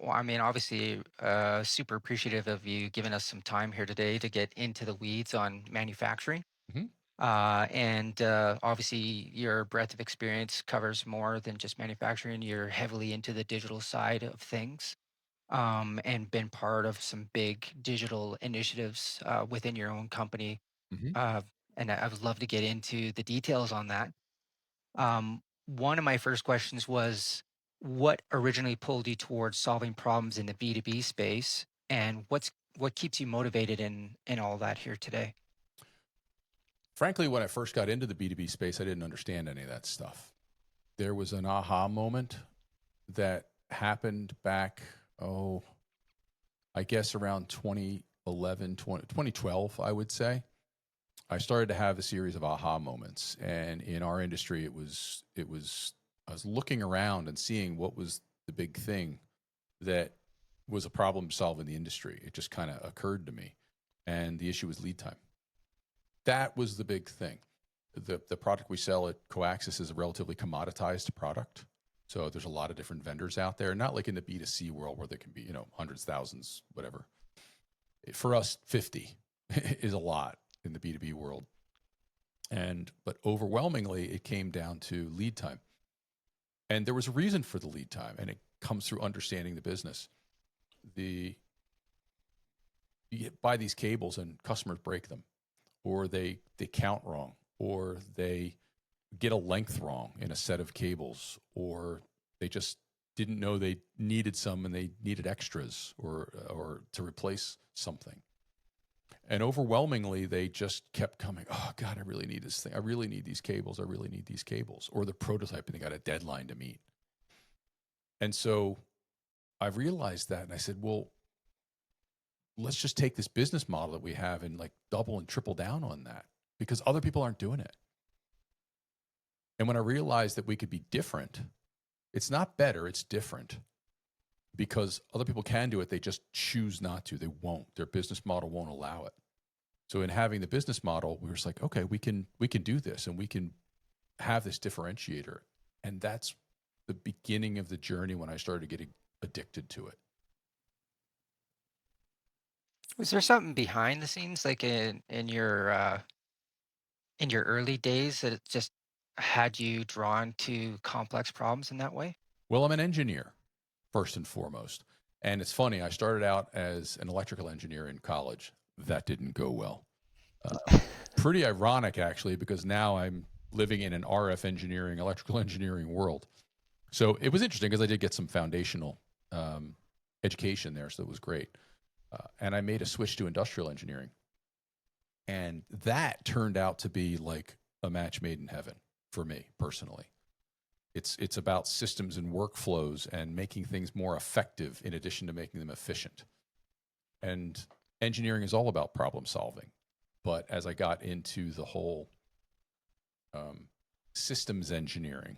Well, I mean, obviously, super appreciative of you giving us some time here today to get into the weeds on manufacturing. Hmm. And obviously, your breadth of experience covers more than just manufacturing. You're heavily into the digital side of things, and been part of some big digital initiatives within your own company. Hmm. Uh, and I would love to get into the details on that. One of my first questions was, what originally pulled you towards solving problems in the B2B space, and what keeps you motivated in all that here today? Frankly, when I first got into the B2B space, I didn't understand any of that stuff. There was an aha moment that happened back, oh, I guess around 2011, 2012, I would say. I started to have a series of aha moments. And in our industry, I was looking around and seeing what was the big thing that was a problem to solve in the industry. It just kind of occurred to me. And the issue was lead time. That was the big thing. The product we sell at Koaxis is a relatively commoditized product. So there's a lot of different vendors out there, not like in the B2C world where there can be, hundreds, thousands, whatever. For us, 50 is a lot in the B2B world. But overwhelmingly, it came down to lead time. And there was a reason for the lead time, and it comes through understanding the business. The You buy these cables and customers break them, or they count wrong, or they get a length wrong in a set of cables, or they just didn't know they needed some and they needed extras or to replace something. And overwhelmingly, they just kept coming. Oh God, I really need this thing. I really need these cables. I really need these cables. Or the prototype and they got a deadline to meet. And so I realized that, and I said, well, let's just take this business model that we have and like double and triple down on that because other people aren't doing it. And when I realized that we could be different, it's not better, it's different because other people can do it. They just choose not to. They won't. Their business model won't allow it. So in having the business model, we were just like, okay, we can do this and we can have this differentiator. And that's the beginning of the journey when I started getting addicted to it. Was there something behind the scenes, like in your early days, that it just had you drawn to complex problems in that way? Well, I'm an engineer first and foremost. And it's funny, I started out as an electrical engineer in college. That didn't go well. Pretty ironic, actually, because now I'm living in an RF engineering, electrical engineering world. So it was interesting because I did get some foundational um, education there, so it was great. And I made a switch to industrial engineering, and that turned out to be like a match made in heaven for me personally. It's about systems and workflows and making things more effective in addition to making them efficient. And engineering is all about problem solving. But as I got into the whole um, systems engineering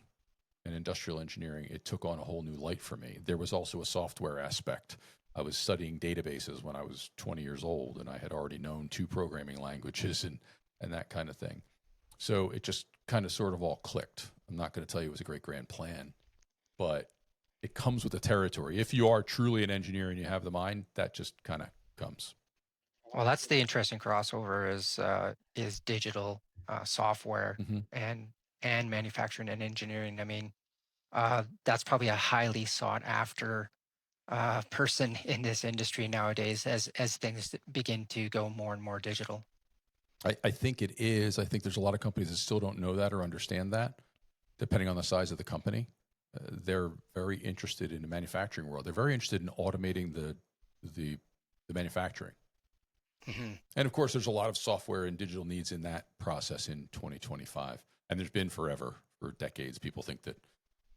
and industrial engineering, it took on a whole new light for me. There was also a software aspect. I was studying databases when I was 20 years old, and I had already known two programming languages and that kind of thing. So it just kind of sort of all clicked. I'm not going to tell you it was a great grand plan, but it comes with the territory. If you are truly an engineer and you have the mind, that just kind of comes. Well, that's the interesting crossover is digital software Hmm. and manufacturing and engineering. I mean, that's probably a highly sought after person in this industry nowadays as things begin to go more and more digital. I think it is. I think there's a lot of companies that still don't know that or understand that, depending on the size of the company. They're very interested in the manufacturing world. They're very interested in automating the, the manufacturing. Hmm. And of course, there's a lot of software and digital needs in that process in 2025. And there's been forever, for decades. People think that,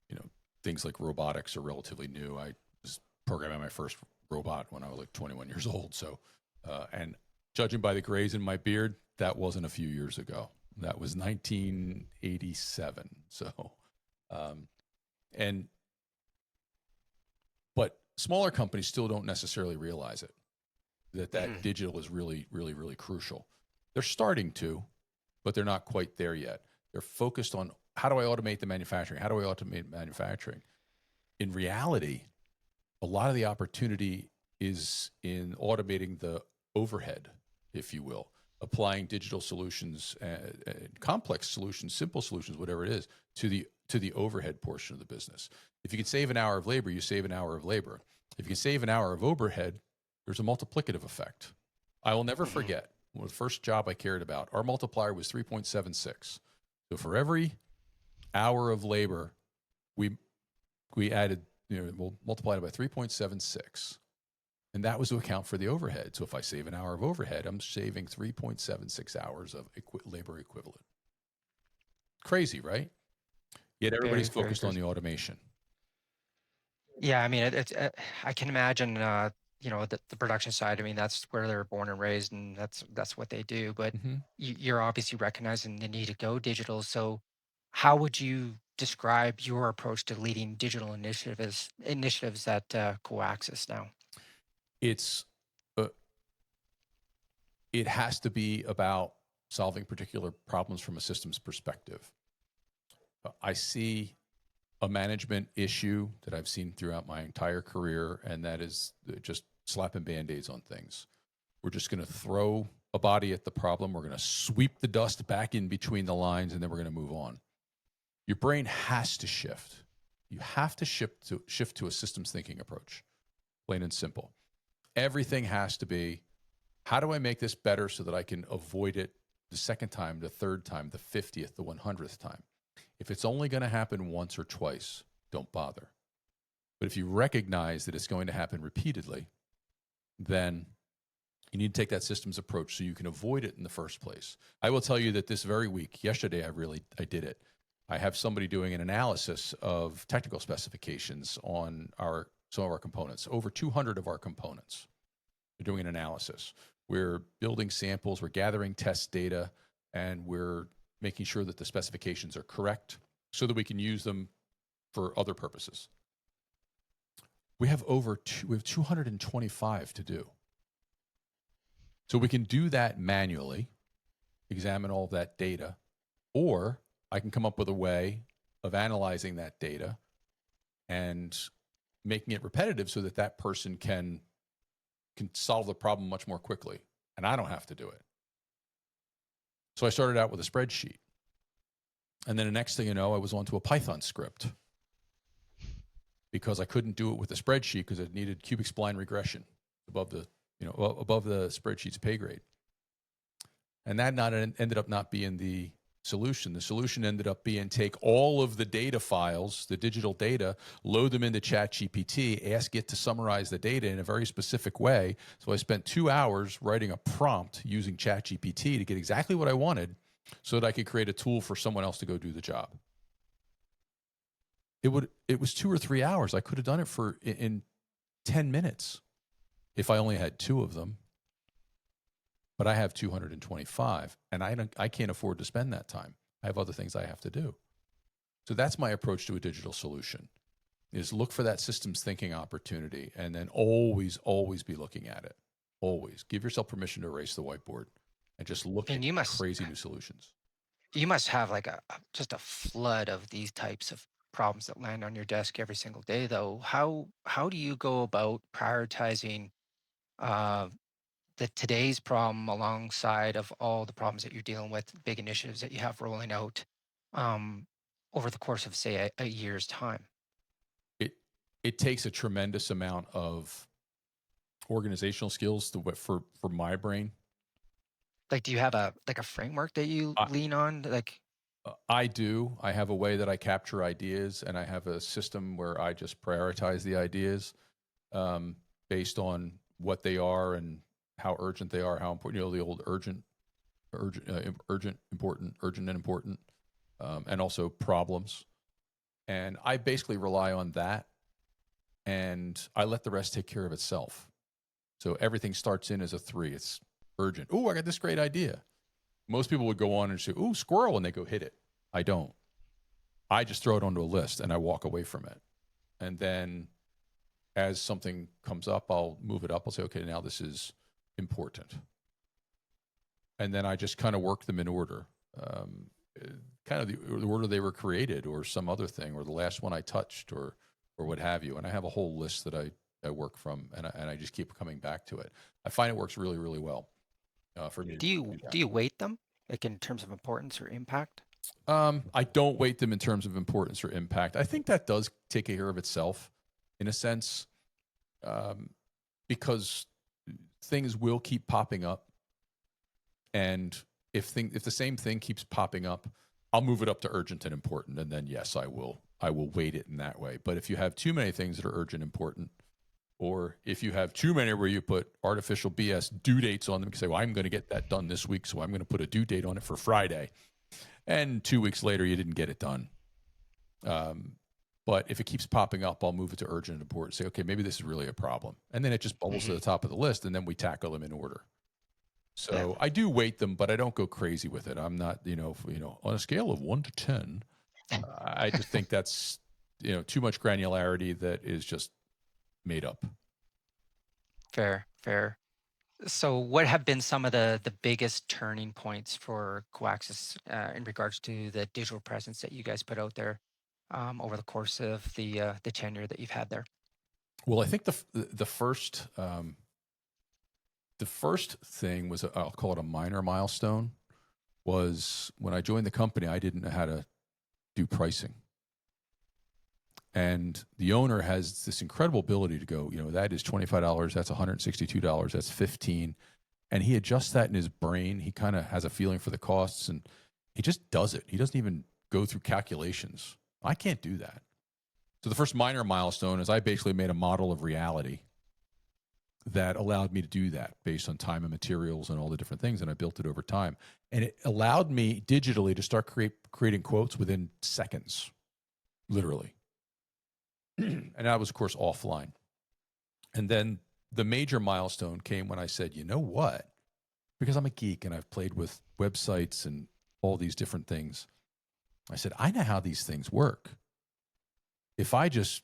you know, things like robotics are relatively new. I was programming my first robot when I was like 21 years old. So, and judging by the grays in my beard, that wasn't a few years ago. That was 1987. So, um, and but smaller companies still don't necessarily realize it that Hmm. digital is really, really, really crucial. They're starting to, but they're not quite there yet. They're focused on how do I automate the manufacturing? How do I automate manufacturing? In reality, A lot of the opportunity is in automating the overhead, if you will, applying digital solutions, complex solutions, simple solutions, whatever it is, to the overhead portion of the business. If you can save an hour of labor, you save an hour of labor. If you can save an hour of overhead, there's a multiplicative effect. I will never Hmm. forget the first job I cared about. Our multiplier was 3.76. So for every hour of labor, we we added, we'll multiply it by 3.76. And that was to account for the overhead. So if I save an hour of overhead, I'm saving 3.76 hours of labor equivalent. Crazy, right? Yet everybody's Very, very focused on crazy. the automation. Yeah, I mean, it's I can imagine, the production side. I mean, that's where they're born and raised, and that's what they do. But Mm-hmm. you're obviously recognizing the need to go digital. So, how would you describe your approach to leading digital initiatives at Coaxis now? It's uh, it has to be about solving particular problems from a systems perspective. I see a management issue that I've seen throughout my entire career, and that is just slapping band-aids on things. We're just going to throw a body at the problem. We're going to sweep the dust back in between the lines, and then we're going to move on. Your brain has to shift. You have to shift to a systems thinking approach, plain and simple. Everything has to be, how do I make this better so that I can avoid it the second time, the third time, the 50th, the 100th time? If it's only going to happen once or twice, don't bother. But if you recognize that it's going to happen repeatedly, then you need to take that systems approach so you can avoid it in the first place. I will tell you that this very week, yesterday, I did it. I have somebody doing an analysis of technical specifications on some of our components, over 200 of our components. They're doing an analysis. We're building samples, we're gathering test data, and we're making sure that the specifications are correct so that we can use them for other purposes. We have 225 to do. So we can do that manually, examine all of that data, or I can come up with a way of analyzing that data and making it repetitive so that that person can solve the problem much more quickly, and I don't have to do it. So I started out with a spreadsheet, and then the next thing you know, I was onto a Python script because I couldn't do it with the spreadsheet because it needed cubic spline regression above the spreadsheet's pay grade, and that ended up not being the solution. The solution ended up being take all of the data files, the digital data, load them into ChatGPT, ask it to summarize the data in a very specific way. So I spent 2 hours writing a prompt using ChatGPT to get exactly what I wanted so that I could create a tool for someone else to go do the job. It was 2 or 3 hours. I could have done it in 10 minutes if I only had 2 of them. But I have 225, and I can't afford to spend that time. I have other things I have to do. So that's my approach to a digital solution, is look for that systems thinking opportunity and then always, always be looking at it. Always. Give yourself permission to erase the whiteboard and just look I at mean, crazy new solutions. you must have like just a flood of these types of problems that land on your desk every single day, though. How do you go about prioritizing uh, the today's problem alongside of all the problems that you're dealing with, big initiatives that you have rolling out um, over the course of, say, a year's time? It it takes a tremendous amount of organizational skills for my brain. Like, do you have a framework that you I, lean on? Like, I do. I have a way that I capture ideas, and I have a system where I just prioritize the ideas um, based on what they are and how urgent they are, how important. The old urgent, important, urgent, and important, and also problems. And I basically rely on that, and I let the rest take care of itself. So everything starts in as a 3. It's urgent. Oh, I got this great idea. Most people would go on and say, "Ooh, squirrel," and they go hit it. I don't. I just throw it onto a list and I walk away from it. And then as something comes up, I'll move it up. I'll say, okay, now this is important. And then I just kind of work them in order, kind of the order they were created, or some other thing, or the last one I touched, or what have you. And I have a whole list that I I work from, and I just keep coming back to it. I find it works really, really well for me to Do you do that. do you weight them like in terms of importance or impact? I don't weight them in terms of importance or impact. I think that does take care of itself in a sense, um, because things will keep popping up, and if the same thing keeps popping up, I'll move it up to urgent and important, and then yes, I will weight it in that way. But if you have too many things that are urgent and important, or if you have too many where you put artificial BS due dates on them, you can say, well, I'm going to get that done this week, so I'm going to put a due date on it for Friday. And 2 weeks later, you didn't get it done. But if it keeps popping up, I'll move it to urgent and important. Say, okay, maybe this is really a problem. And then it just bubbles to Hmm. the top of the list, and then we tackle them in order. Yeah, So I do weight them, but I don't go crazy with it. I'm not, on a scale of 1 to 10, I just think that's, too much granularity that is just made up. fair, fair. So, what have been some of the biggest turning points for Coaxis in regards to the digital presence that you guys put out there over the course of the tenure that you've had there? Well, I think the first thing was, I'll call it a minor milestone, was when I joined the company. I didn't know how to do pricing, and the owner has this incredible ability to go, that is $25, that's $162, that's 15, and he adjusts that in his brain. He kind of has a feeling for the costs, and he just does it. He doesn't even go through calculations. I can't do that. So the first minor milestone is I basically made a model of reality that allowed me to do that based on time and materials and all the different things, and I built it over time. And it allowed me digitally to start creating quotes within seconds, literally. And that was, of course, offline. And then the major milestone came when I said, you know what? Because I'm a geek and I've played with websites and all these different things. I said, I know how these things work. If I just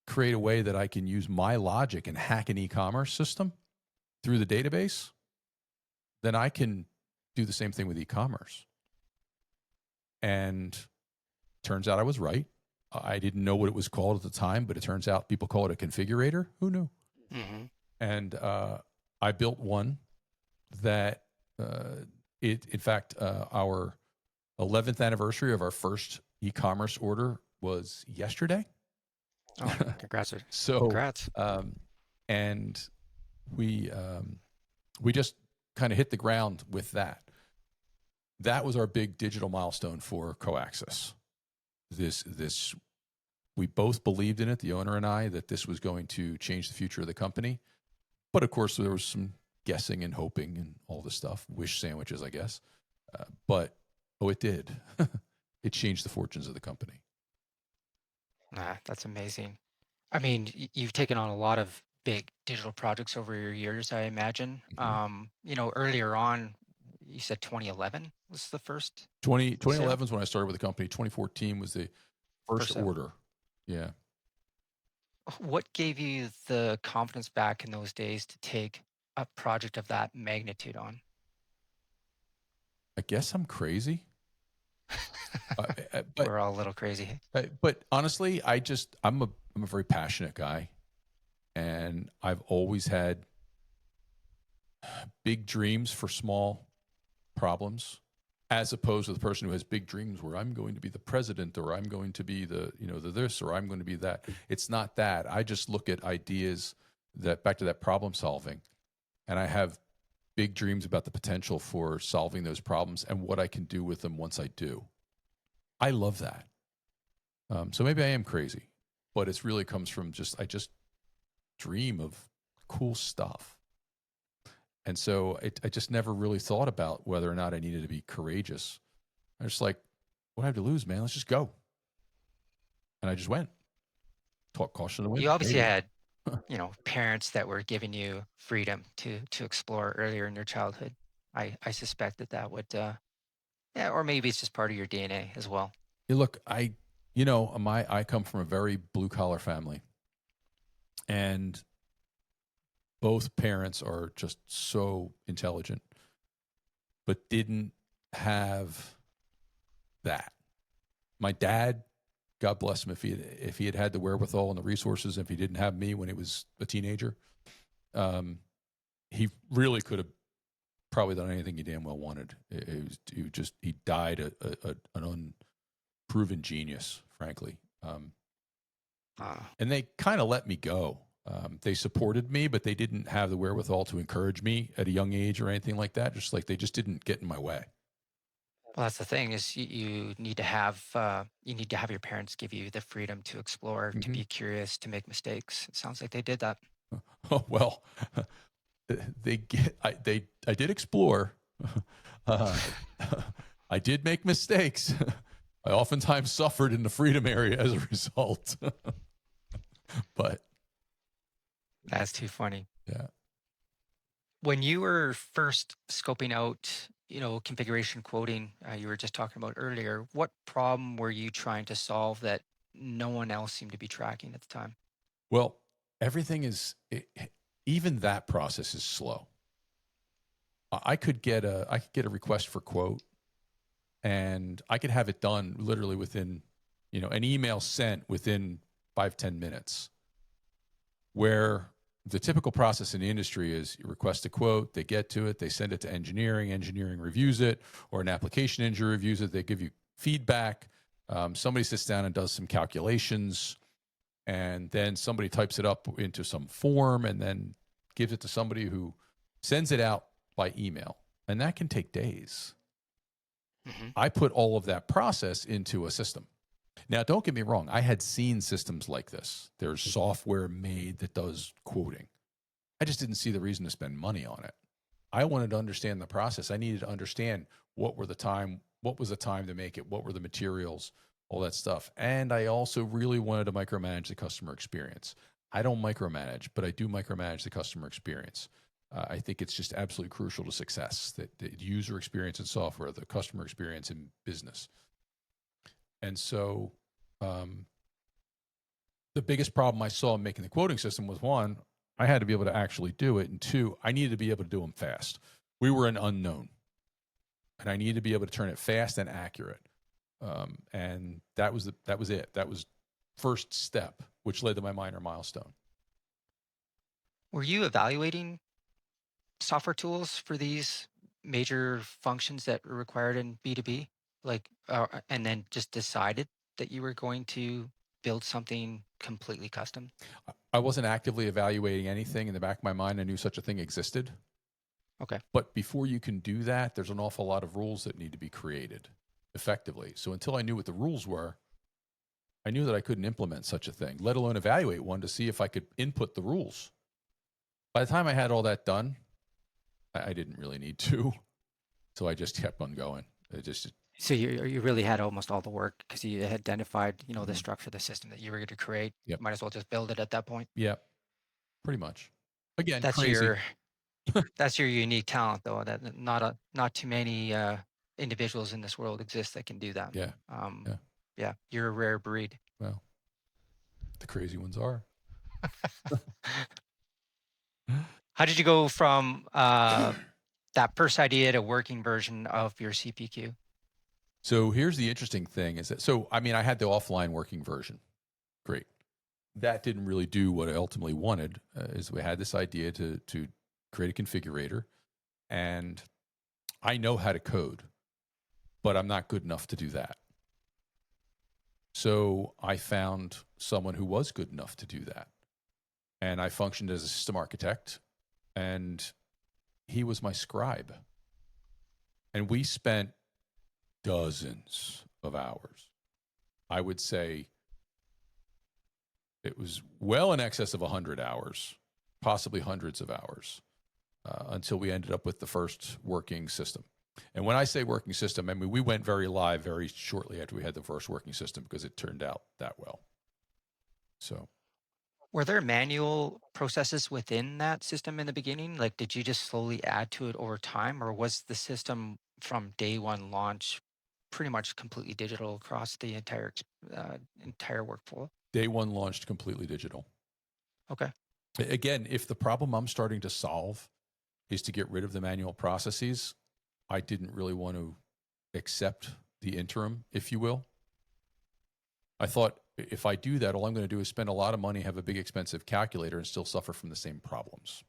create a way that I can use my logic and hack an e-commerce system through the database, then I can do the same thing with e-commerce. And turns out I was right. I didn't know what it was called at the time, but it turns out people call it a configurator. Who knew? Hmm. And I built one that in fact, our 11th anniversary of our first e-commerce order was yesterday. Oh, congrats! So, Congrats! um, and we just kind of hit the ground with that. That was our big digital milestone for Koaxis. This we both believed in it, the owner and I, that this was going to change the future of the company. But of course, there was some guessing and hoping and all this stuff, wish sandwiches, I guess. But it did. It changed the fortunes of the company. That's amazing. I mean, you've taken on a lot of big digital projects over your years, I imagine. Mm-hmm. Earlier on, you said 2011 was the first 2011 sale, is when I started with the company. 2014 was the first first sale. order. Yeah. What gave you the confidence back in those days to take a project of that magnitude on? I guess I'm crazy. Uh, but We're all a little crazy. but honestly, I'm a very passionate guy, and I've always had big dreams for small problems, as opposed to the person who has big dreams where I'm going to be the president, or I'm going to be the this, or I'm going to be that. It's not that. I just look at ideas that, back to that problem solving, and I have big dreams about the potential for solving those problems and what I can do with them once I do. I love that. So maybe I am crazy, but it really comes from I just dream of cool stuff. And so I just never really thought about whether or not I needed to be courageous. I was just like, what do I have to lose, man? Let's just go. And I just went. Taught caution to the wind. You obviously Maybe. had, parents that were giving you freedom to explore earlier in your childhood. I suspect that would, yeah, or maybe it's just part of your DNA as well. Hey, look, I come from a very blue collar family, and both parents are just so intelligent, but didn't have that. My dad God bless him if he had the wherewithal and the resources. If he didn't have me when he was a teenager, he really could have probably done anything he damn well wanted. He died an unproven genius, frankly. And they kind of let me go. They supported me, but they didn't have the wherewithal to encourage me at a young age or anything like that. Just like they just didn't get in my way. Well, that's the thing is you need to have your parents give you the freedom to explore, to Mm-hmm. be curious, to make mistakes. It sounds like they did that. Oh well, I did explore. uh, I did make mistakes. I oftentimes suffered in the freedom area as a result. But That's too funny. yeah. When you were first scoping out, configuration quoting, you were just talking about earlier, what problem were you trying to solve that no one else seemed to be tracking at the time? Well, everything even that process is slow. I could get a request for quote, and I could have it done literally within, an email sent within 5-10 minutes. Where the typical process in the industry is you request a quote, they get to it, they send it to engineering reviews it, or an application engineer reviews it, they give you feedback. Somebody sits down and does some calculations, and then somebody types it up into some form and then gives it to somebody who sends it out by email. And that can take days. Mm-hmm. I put all of that process into a system. Now, don't get me wrong. I had seen systems like this. There's software made that does quoting. I just didn't see the reason to spend money on it. I wanted to understand the process. I needed to understand what was the time to make it, what were the materials, all that stuff. And I also really wanted to micromanage the customer experience. I don't micromanage, but I do micromanage the customer experience. I think it's just absolutely crucial to success, that the user experience in software, the customer experience in business. And so the biggest problem I saw in making the quoting system was, one, I had to be able to actually do it. And two, I needed to be able to do them fast. We were an unknown, and I needed to be able to turn it fast and accurate. And that was it. That was first step, which led to my minor milestone. Were you evaluating software tools for these major functions that were required in B2B? And then just decided that you were going to build something completely custom? I wasn't actively evaluating anything. In the back of my mind, I knew such a thing existed. Okay. But before you can do that, there's an awful lot of rules that need to be created effectively. So until I knew what the rules were, I knew that I couldn't implement such a thing, let alone evaluate one to see if I could input the rules. By the time I had all that done, I didn't really need to. So I just kept on going. So you really had almost all the work because you had identified, the Mhm. structure of the system that you were going to create. Yep. Might as well just build it at that point. Yep. Pretty much. Again, That's crazy. that's your unique talent, though. That not too many individuals in this world exist that can do that. Yeah. Yeah. Yeah, you're a rare breed. Well, the crazy ones are. How did you go from that first idea to working version of your CPQ? So here's the interesting thing is that, I had the offline working version. Great. That didn't really do what I ultimately wanted. Is we had this idea to create a configurator, and I know how to code, but I'm not good enough to do that. So I found someone who was good enough to do that, and I functioned as a system architect, and he was my scribe, and we spent dozens of hours. I would say it was well in excess of 100 hours, possibly hundreds of hours, until we ended up with the first working system. And when I say working system, I mean, we went very live very shortly after we had the first working system because it turned out that well. So, Were there manual processes within that system in the beginning? Like, did you just slowly add to it over time, or was the system from day one launch pretty much completely digital across the entire workflow? day one launched completely digital. Okay. Again, if the problem I'm starting to solve is to get rid of the manual processes, I didn't really want to accept the interim, if you will. I thought if I do that, all I'm going to do is spend a lot of money, have a big expensive calculator, and still suffer from the same problems.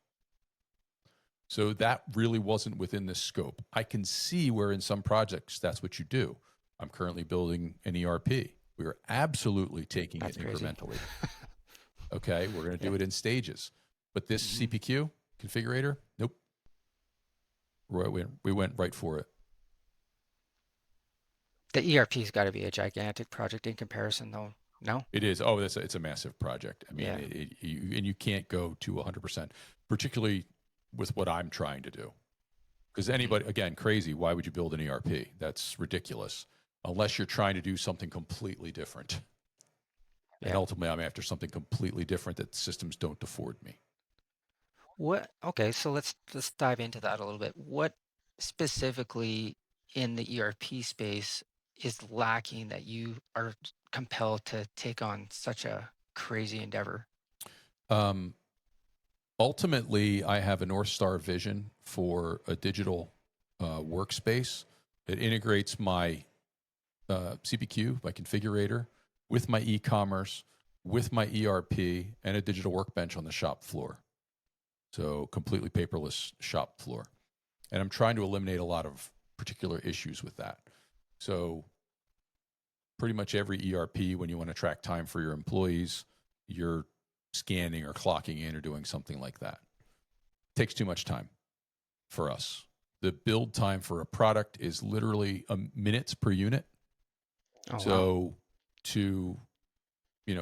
So that really wasn't within this scope. I can see where in some projects that's what you do. I'm currently building an ERP. We are absolutely taking it That's crazy. incrementally. Okay, we're going to do Yep. it in stages. But this Mhm. CPQ configurator, nope. We went right for it. The ERP's got to be a gigantic project in comparison, though. No? It is. Oh, it's a massive project. I mean, Yeah. and you can't go to 100%, particularly with what I'm trying to do. Because Mhm. anybody, again, crazy. Why would you build an ERP? That's ridiculous. Unless you're trying to do something completely different. And Yeah. ultimately, I'm after something completely different that systems don't afford me. What? Okay, so let's dive into that a little bit. What specifically in the ERP space is lacking that you are compelled to take on such a crazy endeavor? Um, Ultimately, I have a North Star vision for a digital workspace that integrates my CPQ, my configurator, with my e-commerce, with my ERP, and a digital workbench on the shop floor. So completely paperless shop floor. And I'm trying to eliminate a lot of particular issues with that. So pretty much every ERP, when you want to track time for your employees, you're scanning or clocking in or doing something like that. It takes too much time for us. The build time for a product is literally minutes per unit. Oh, wow. So to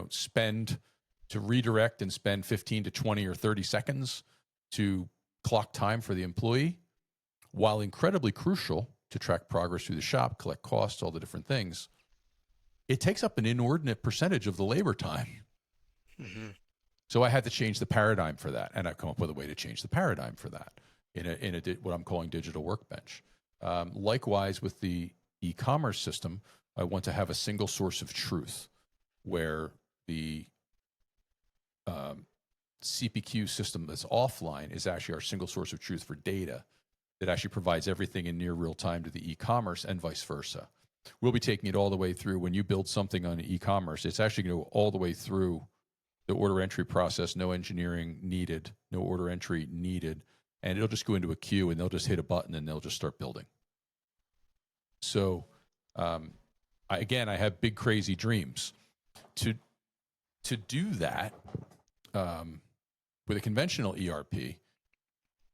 spend to redirect and spend 15 to 20 or 30 seconds to clock time for the employee, while incredibly crucial to track progress through the shop, collect costs, all the different things, it takes up an inordinate percentage of the labor time. Hmm. So I had to change the paradigm for that, and I've come up with a way to change the paradigm for that in what I'm calling digital workbench. Likewise, with the e-commerce system, I want to have a single source of truth where the CPQ system that's offline is actually our single source of truth for data that actually provides everything in near real time to the e-commerce and vice versa. We'll be taking it all the way through. When you build something on e-commerce, it's actually going to go all the way through the order entry process, no engineering needed, no order entry needed, and it'll just go into a queue and they'll just hit a button and they'll just start building. So, I have big crazy dreams. To do that with a conventional ERP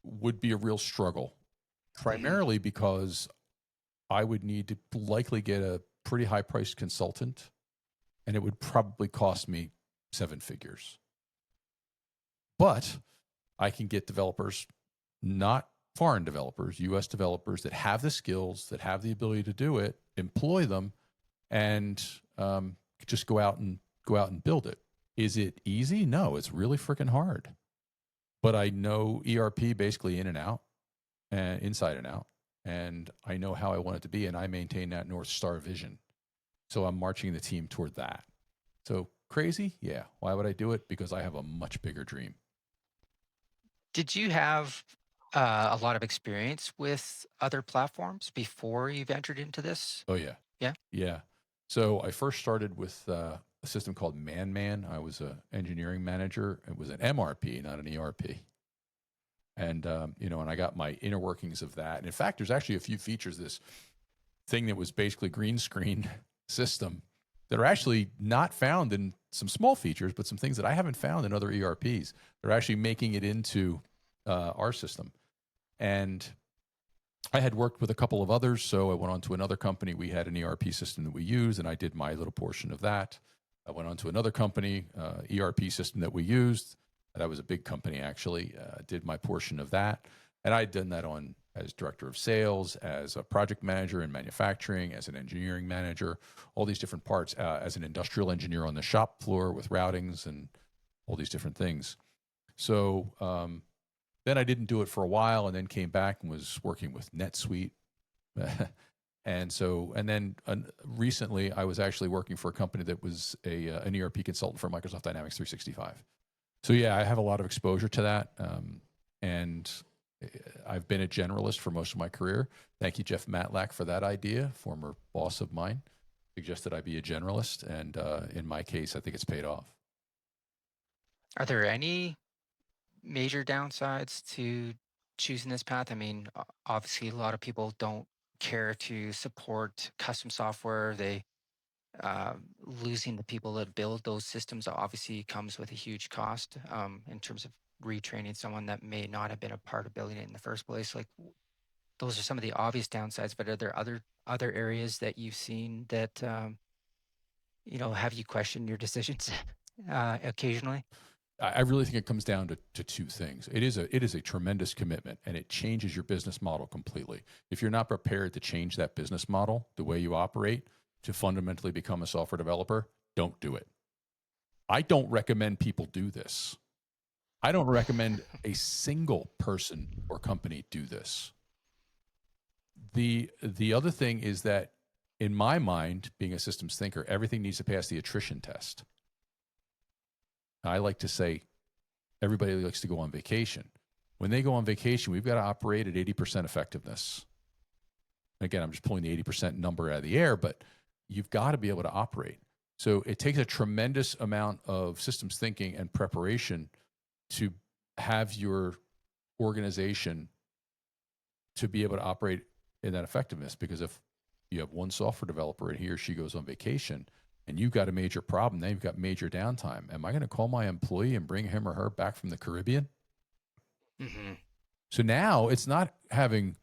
would be a real struggle, Hmm. primarily because I would need to likely get a pretty high priced consultant, and it would probably cost me seven figures. But I can get developers, not foreign developers, US developers that have the skills, that have the ability to do it, employ them, and just go out and build it. Is it easy? No, it's really freaking hard. But I know ERP basically in and out, and inside and out, and I know how I want it to be, and I maintain that North Star vision. So I'm marching the team toward that. So crazy? Yeah. Why would I do it? Because I have a much bigger dream. Did you have a lot of experience with other platforms before you ventured into this? Oh, yeah. Yeah. Yeah. So I first started with a system called Man. I was an engineering manager. It was an MRP, not an ERP. And, and I got my inner workings of that. And in fact, there's actually a few features of this thing that was basically green screen system that are actually not found in some small features, but some things that I haven't found in other ERPs. They're actually making it into our system. And I had worked with a couple of others, so I went on to another company. We had an ERP system that we used, and I did my little portion of that. I went on to another company, ERP system that we used. That was a big company, actually. Did my portion of that, and I had done that on as director of sales, as a project manager in manufacturing, as an engineering manager, all these different parts, as an industrial engineer on the shop floor with routings and all these different things. So then I didn't do it for a while, and then came back and was working with NetSuite. And then recently I was actually working for a company that was an ERP consultant for Microsoft Dynamics 365. So yeah, I have a lot of exposure to that, and I've been a generalist for most of my career. Thank you, Jeff Matlack, for that idea, former boss of mine. suggested I be a generalist, and in my case, I think it's paid off. Are there any major downsides to choosing this path? I mean, obviously, a lot of people don't care to support custom software. They losing the people that build those systems obviously comes with a huge cost in terms of retraining someone that may not have been a part of building it in the first place. Like those are some of the obvious downsides, but are there other areas that you've seen that have you questioned your decisions occasionally? I really think it comes down to two things. It is a tremendous commitment, and it changes your business model completely. If you're not prepared to change that business model, the way you operate, to fundamentally become a software developer, don't do it. I don't recommend people do this. I don't recommend a single person or company do this. The other thing is that, in my mind, being a systems thinker, everything needs to pass the attrition test. I like to say everybody likes to go on vacation. When they go on vacation, we've got to operate at 80% effectiveness. Again, I'm just pulling the 80% number out of the air, but you've got to be able to operate. So it takes a tremendous amount of systems thinking and preparation to have your organization to be able to operate in that effectiveness. Because if you have one software developer and he or she goes on vacation and you've got a major problem, now you've got major downtime. Am I going to call my employee and bring him or her back from the Caribbean? Mm-hmm. So now it's not having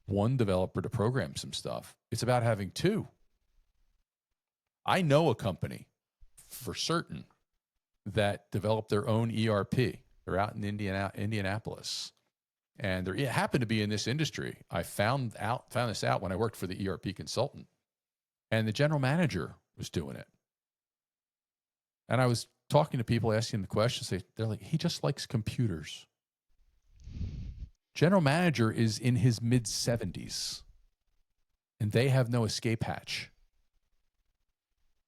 one developer to program some stuff. It's about having two. I know a company for certain that developed their own ERP. They're out in Indianapolis. And they happened to be in this industry. I found this out when I worked for the ERP consultant. And the general manager was doing it. And I was talking to people, asking the questions. They're like, he just likes computers. General manager is in his mid 70s, and they have no escape hatch.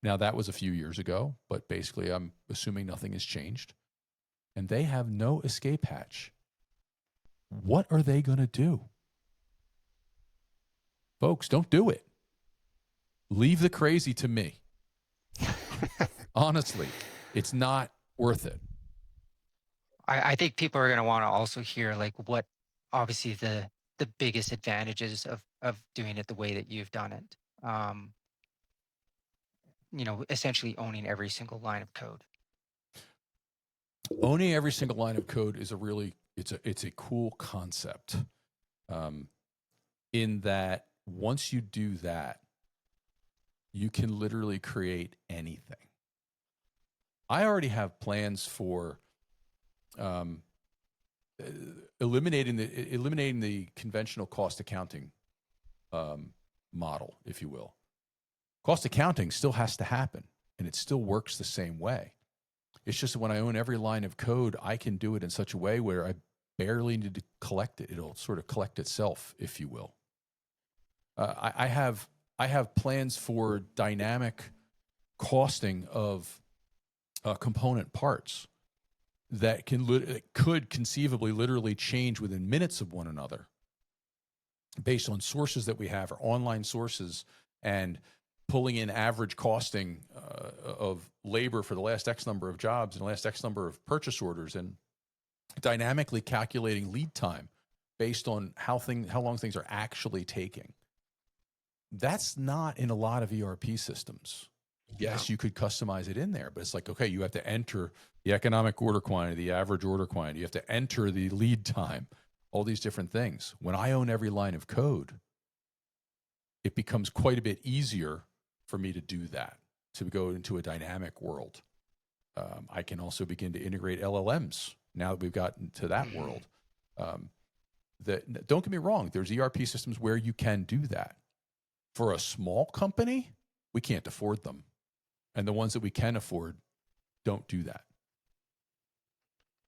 Now, that was a few years ago, but basically, I'm assuming nothing has changed. And they have no escape hatch. What are they going to do? Folks, don't do it. Leave the crazy to me. Honestly, it's not worth it. I think people are going to want to also hear like what obviously the biggest advantages of doing it the way that you've done it. Essentially owning every single line of code. Owning every single line of code is it's a cool concept. In that once you do that, you can literally create anything. I already have plans for eliminating the conventional cost accounting model, if you will. Cost accounting still has to happen, and it still works the same way. It's just that when I own every line of code, I can do it in such a way where I barely need to collect it. It'll sort of collect itself, if you will. I have plans for dynamic costing of component parts that could conceivably literally change within minutes of one another based on sources that we have, or online sources, and pulling in average costing of labor for the last X number of jobs and the last X number of purchase orders, and dynamically calculating lead time based on how long things are actually taking. That's not in a lot of ERP systems. Yes, you could customize it in there, but it's like, okay, you have to enter the economic order quantity, the average order quantity. You have to enter the lead time, all these different things. When I own every line of code, it becomes quite a bit easier for me to do that, to go into a dynamic world. I can also begin to integrate LLMs now that we've gotten to that world. Don't get me wrong, there's ERP systems where you can do that. For a small company, we can't afford them. And the ones that we can afford don't do that.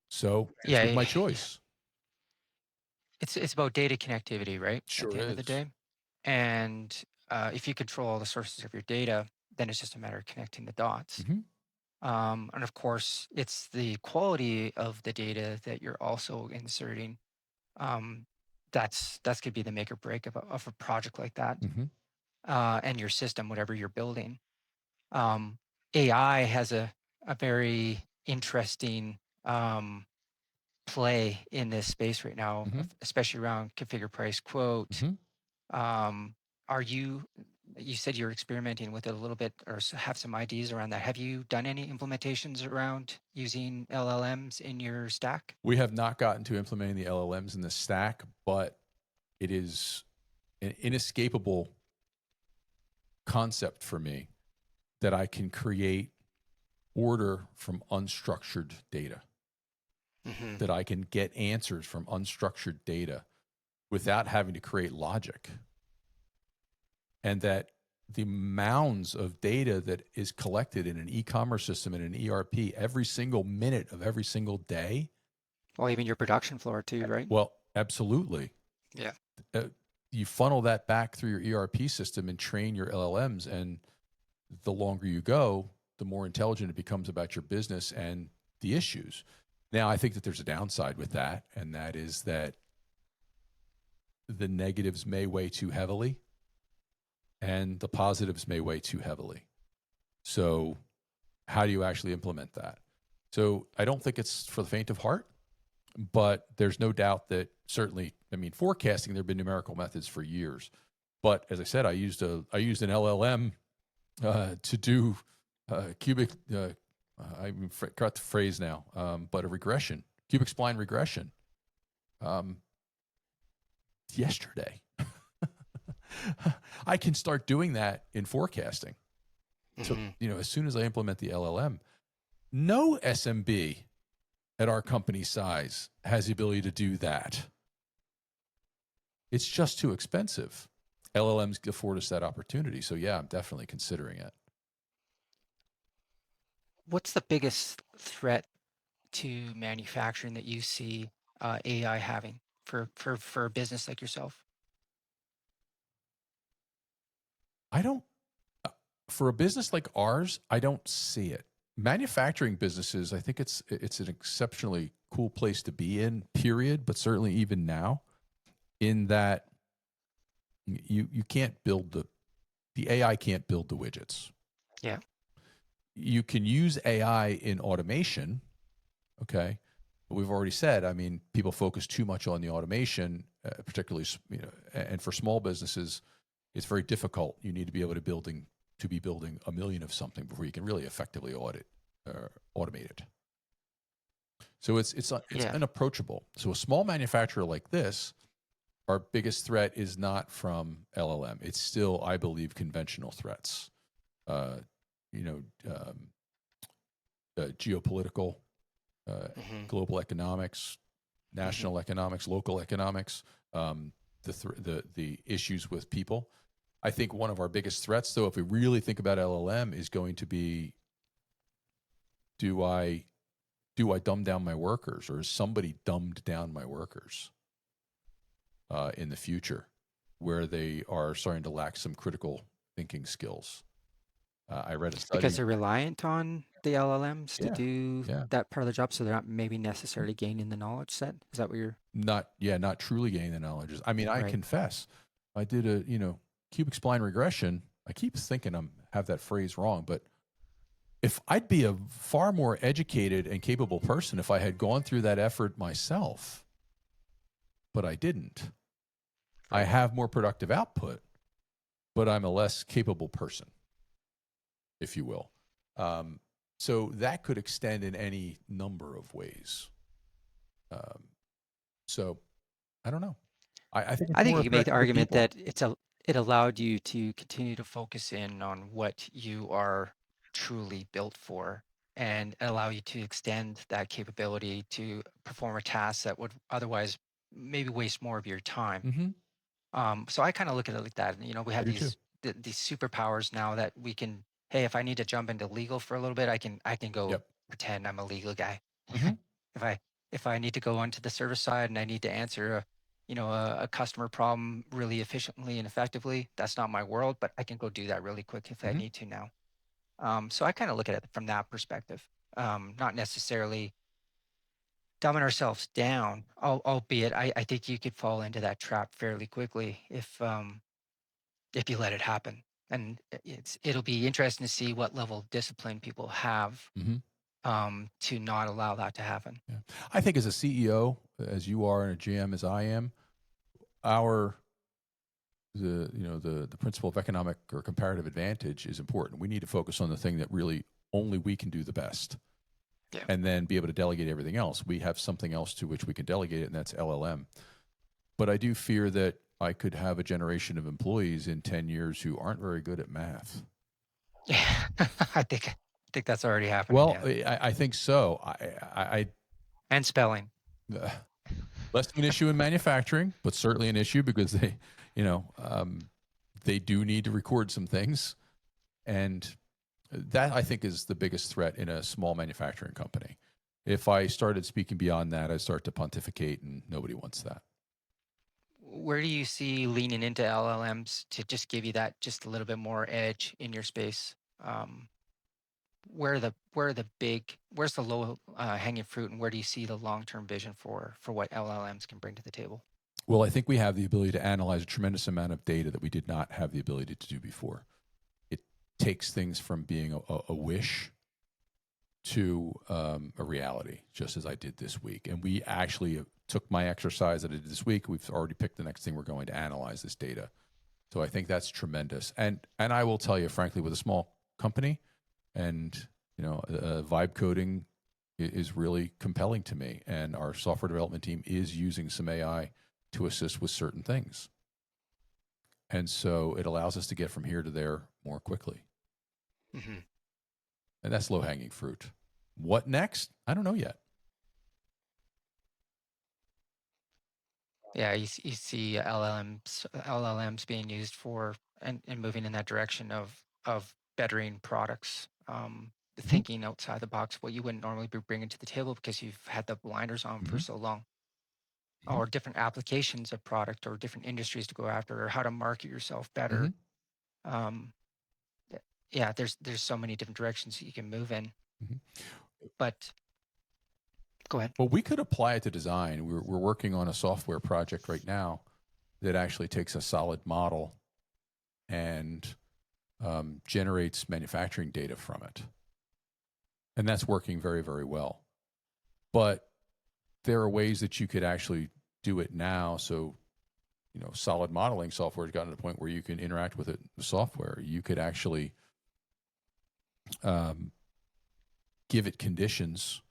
So it's with my choice. It's about data connectivity, right? At Sure the end of the is. day. And if you control all the sources of your data, then it's just a matter of connecting the dots. Mm-hmm. And of course, it's the quality of the data that you're also inserting. That's going to be the make or break of a project like that. Mm-hmm. and your system, whatever you're building. Um, AI has a very interesting play in this space right now, Hmm. especially around configure price quote. Hmm. Um, are you, you said you're experimenting with it a little bit or have some ideas around that. Have you done any implementations around using LLMs in your stack? We have not gotten to implementing the LLMs in the stack, but it is an inescapable concept for me that I can create order from unstructured data, Hmm. that I can get answers from unstructured data without having to create logic. And that the mounds of data that is collected in an e-commerce system and an ERP every single minute of every single day. Well, even your production floor too, right? Well, absolutely. Yeah. Uh, you funnel that back through your ERP system and train your LLMs. And the longer you go, the more intelligent it becomes about your business and the issues. Now, I think that there's a downside with that, and that is that the negatives may weigh too heavily and the positives may weigh too heavily. So, how do you actually implement that? So, I don't think it's for the faint of heart, but there's no doubt that certainly, I mean, forecasting, there have been numerical methods for years. But as I said, I used an LLM to do cubic. I forgot the phrase now, but a regression, cubic spline regression, um, yesterday. I can start doing that in forecasting. So Hmm. as soon as I implement the LLM, no SMB at our company size has the ability to do that. It's just too expensive. LLMs afford us that opportunity. So yeah, I'm definitely considering it. What's the biggest threat to manufacturing that you see AI having for a business like yourself? I don't uh, For a business like ours, I don't see it. Manufacturing businesses, I think it's an exceptionally cool place to be in, period, but certainly even now, in that you can't build the AI can't build the widgets. Yeah. You can use AI in automation, okay? But we've already said, I mean, people focus too much on the automation, particularly, and for small businesses, it's very difficult. You need to be able to be building a million of something before you can really effectively automate it. So it's Yeah. unapproachable. So a small manufacturer like this, our biggest threat is not from LLM. It's still, I believe, conventional threats. Uh, you know, geopolitical, uh, Hmm. global economics, Hmm. national economics, local economics, um, the issues with people. I think one of our biggest threats, though, if we really think about LLM, is going to be: do I dumb down my workers, or is somebody dumbed down my workers in the future, where they are starting to lack some critical thinking skills? I read a Because study. they're reliant on the LLMs to Yeah, do yeah, that part of the job, so they're not maybe necessarily gaining the knowledge set. Is that what you're not truly gaining the knowledge. I mean, I right? confess, I did a cubic spline regression. I keep thinking I'm have that phrase wrong, but if I'd be a far more educated and capable person if I had gone through that effort myself, but I didn't. I Right. have more productive output, but I'm a less capable person, if you will. Um, so that could extend in any number of ways. Um, so I don't know. I think it's I think more you a can make threat the to the argument people. that it allowed you to continue to focus in on what you are truly built for and allow you to extend that capability to perform a task that would otherwise maybe waste more of your time. Mm-hmm. So I kind of look at it like that. We I have do too. these superpowers now that we can. Hey, if I need to jump into legal for a little bit, I can go Yep. pretend I'm a legal guy. Mm-hmm. if I need to go onto the service side and I need to answer a customer problem really efficiently and effectively, that's not my world, but I can go do that really quick if I Mm-hmm. need to now. So I kind of look at it from that perspective, not necessarily dumbing ourselves down, albeit I think you could fall into that trap fairly quickly if you let it happen. And it'll be interesting to see what level of discipline people have Hmm. to not allow that to happen. Yeah. I think as a CEO, as you are, and a GM as I am, our the principle of economic or comparative advantage is important. We need to focus on the thing that really only we can do the best, Yeah. and then be able to delegate everything else. We have something else to which we can delegate it, and that's LLM. But I do fear that I could have a generation of employees in 10 years who aren't very good at math. Yeah. I think that's already happening. Well, Yeah. I think so. And spelling. Uh, less of an issue in manufacturing, but certainly an issue because you know, they do need to record some things, and that I think is the biggest threat in a small manufacturing company. If I started speaking beyond that, I start to pontificate, and nobody wants that. Where do you see leaning into LLMs to just give you that just a little bit more edge in your space? Um, where's the low hanging fruit, and where do you see the long term vision for what LLMs can bring to the table? Well, I think we have the ability to analyze a tremendous amount of data that we did not have the ability to do before. It takes things from being a wish to a reality, just as I did this week. And we actually took my exercise that I did this week. We've already picked the next thing we're going to analyze this data. So I think that's tremendous. And I will tell you, frankly, with a small company, and vibe coding is really compelling to me. And our software development team is using some AI to assist with certain things. And so it allows us to get from here to there more quickly. Hmm. And that's low hanging fruit. What next? I don't know yet. Yeah, you see LLMs being used for and moving in that direction of bettering products, Mhm. thinking outside the box, what you wouldn't normally be bringing to the table because you've had the blinders on for Mhm. so long, Mhm. or different applications of product or different industries to go after, or how to market yourself better. Mhm. Um, yeah, there's so many different directions that you can move in. Mhm. But go ahead. Well, we could apply it to design. We're working on a software project right now that actually takes a solid model and generates manufacturing data from it. And that's working very, very well. But there are ways that you could actually do it now. So, solid modeling software has gotten to the point where you can interact with it, the software. You could actually um, give it conditions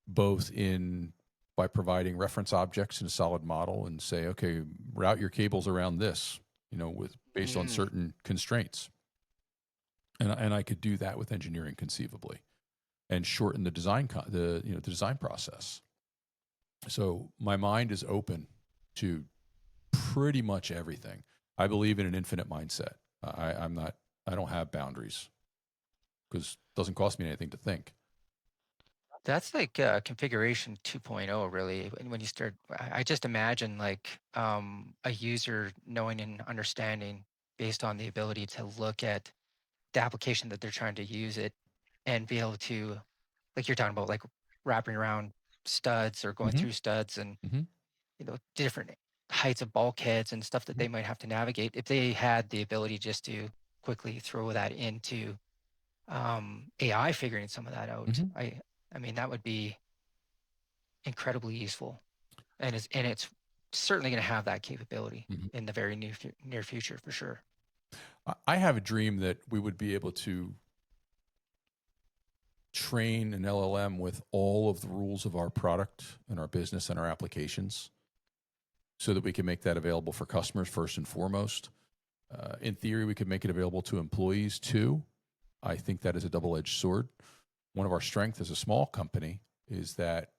both in by providing reference objects in a solid model and say, okay, route your cables around this, with based on Mm, certain constraints. And I could do that with engineering conceivably and shorten the the design process. So my mind is open to pretty much everything. I believe in an infinite mindset. I'm not. I don't have boundaries because it doesn't cost me anything to think. that's like configuration 2.0, really. When you start, I just imagine like a user knowing and understanding based on the ability to look at the application that they're trying to use it and be able to, like you're talking about, like wrapping around studs or going Mm-hmm. through studs and Mm-hmm. different heights of bulkheads and stuff that Mm-hmm. they might have to navigate. If they had the ability just to quickly throw that into AI, figuring some of that out, Mm-hmm. I mean that would be incredibly useful, and it's certainly going to have that capability Mm-hmm. in the very near future for sure. I have a dream that we would be able to train an LLM with all of the rules of our product and our business and our applications so that we can make that available for customers first and foremost. In theory, we could make it available to employees too. I think that is a double edged sword. One of our strengths as a small company is that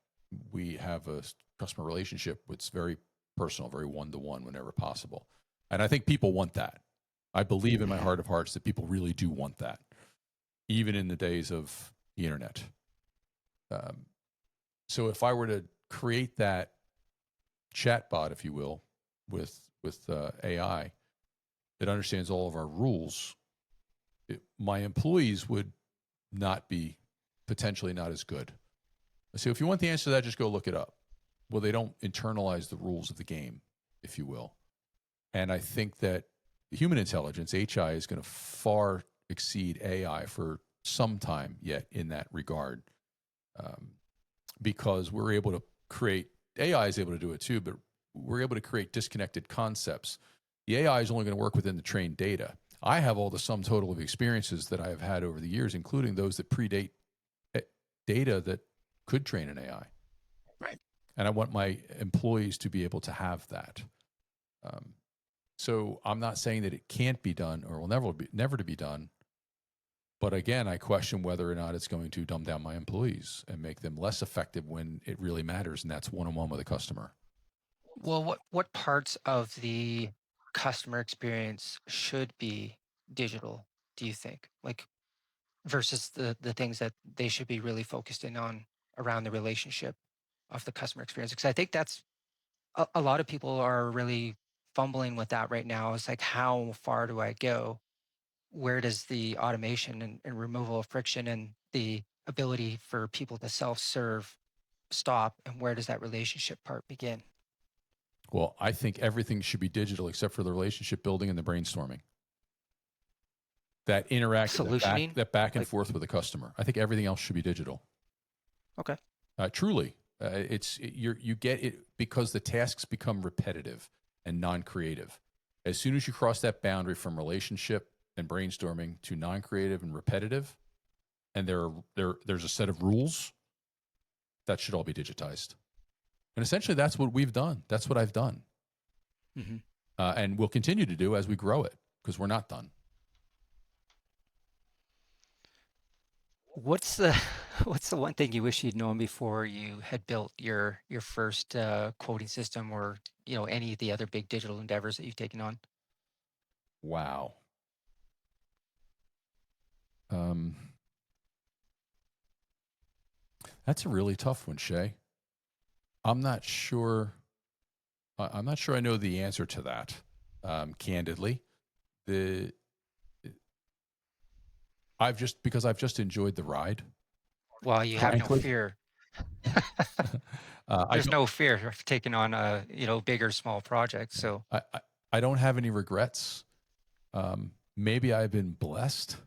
we have a customer relationship that's very personal, very one to one whenever possible. And I think people want that. I believe in my Mhm. heart of hearts that people really do want that, even in the days of the internet. Um, so if I were to create that chatbot, if you will, with AI that understands all of our rules, my employees would not be potentially not as good. So if you want the answer to that, just go look it up. Well, they don't internalize the rules of the game, if you will. And I think that human intelligence, HI, is going to far exceed AI for some time yet in that regard, because we're able to create, AI is able to do it too, but we're able to create disconnected concepts. The AI is only going to work within the trained data. I have all the sum total of experiences that I have had over the years, including those that predate data that could train an AI. Right. And I want my employees to be able to have that. So I'm not saying that it can't be done or will never to be done. But again, I question whether or not it's going to dumb down my employees and make them less effective when it really matters, and that's one-on-one with a customer. Well, what parts of the customer experience should be digital, do you think? Like versus the things that they should be really focused in on around the relationship of the customer experience? Because I think that's a lot of people are really fumbling with that right now. It's like, how far do I go? Where does the automation and removal of friction and the ability for people to self-serve stop? And where does that relationship part begin? Well, I think everything should be digital except for the relationship building and the brainstorming. That interaction, Solutioning? that back and Like, forth with the customer. I think everything else should be digital. okay. Truly, you get it because the tasks become repetitive and non-creative. As soon as you cross that boundary from relationship and brainstorming to non-creative and repetitive, and there's a set of rules that should all be digitized. And essentially, that's what we've done. That's what I've done, Hmm. and we'll continue to do as we grow it because we're not done. What's the what's the one thing you wish you'd known before you had built your first quoting system, or any of the other big digital endeavors that you've taken on? Wow. Um, that's a really tough one, Shae. I'm not sure. I'm not sure I know the answer to that. Candidly, the I've just enjoyed the ride. Well, you have no Frankly, fear. I There's don't. no fear of taking on a big or small project. So I don't have any regrets. Maybe I've been blessed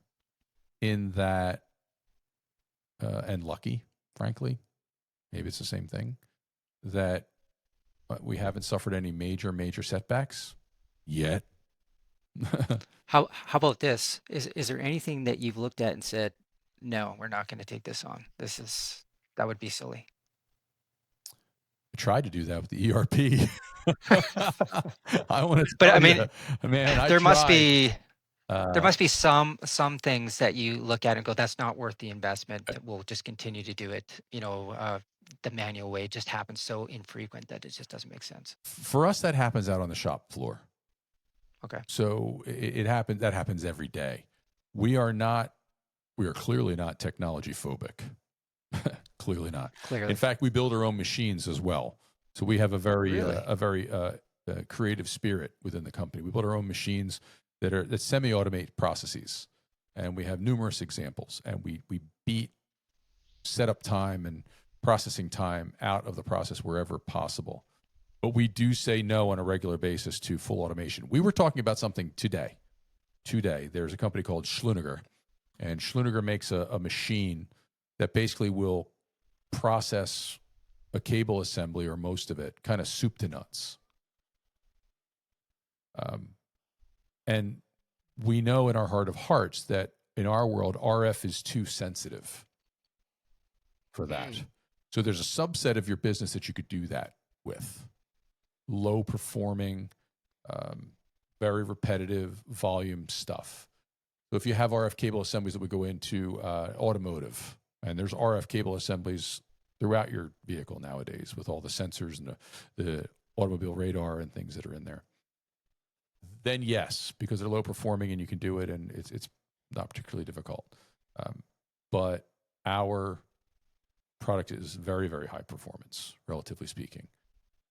in that, and lucky, frankly. Maybe it's the same thing, that we haven't suffered any major setbacks yet. how about this? Is there anything that you've looked at and said, no, we're not going to take this on? That would be silly. I tried to do that with the ERP. I want to But I tell you, mean, man, I there must tried. be there Uh, must be some things that you look at and go, that's not worth the investment. That we'll just continue to do it. The manual way. It just happens so infrequent that it just doesn't make sense. for us, that happens out on the shop floor. Okay, So it happens. That happens every day. We are not. We are clearly not technology phobic. Clearly not. In clearly, fact, we build our own machines as well. So we have really. a very creative spirit within the company. We build our own machines that semi-automate processes, and we have numerous examples. And we beat setup time and processing time out of the process wherever possible. But we do say no on a regular basis to full automation. We were talking about something today. There's a company called Schluniger, and Schluniger makes a machine that basically will process a cable assembly or most of it, kind of soup to nuts. Um, and we know in our heart of hearts that in our world, RF is too sensitive for that. Mm. So there's a subset of your business that you could do that with. Low performing, um, very repetitive volume stuff. So if you have RF cable assemblies that would go into automotive, and there's RF cable assemblies throughout your vehicle nowadays with all the sensors and the automobile radar and things that are in there, then yes, because they're low performing and you can do it, and it's not particularly difficult. But our product is very high performance, relatively speaking.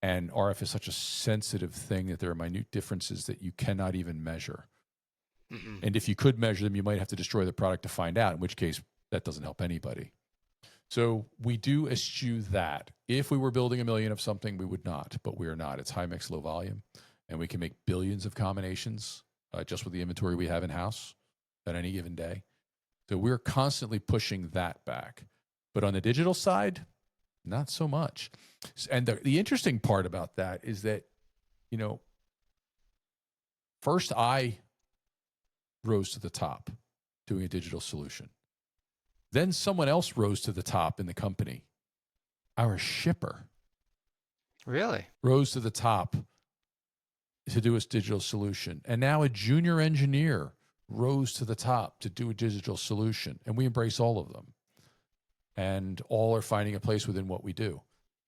And RF is such a sensitive thing that there are minute differences that you cannot even measure. Hmm. And if you could measure them, you might have to destroy the product to find out, in which case that doesn't help anybody. So we do eschew that. If we were building a million of something, we would not, but we are not. It's high mix, low volume, and we can make billions of combinations just with the inventory we have in house at any given day. So we're constantly pushing that back. But on the digital side, not so much. And the interesting part about that is that, you know, first I rose to the top doing a digital solution. Then someone else rose to the top in the company. Our shipper Really? rose to the top to do a digital solution. And now a junior engineer rose to the top to do a digital solution. And we embrace all of them. And all are finding a place within what we do.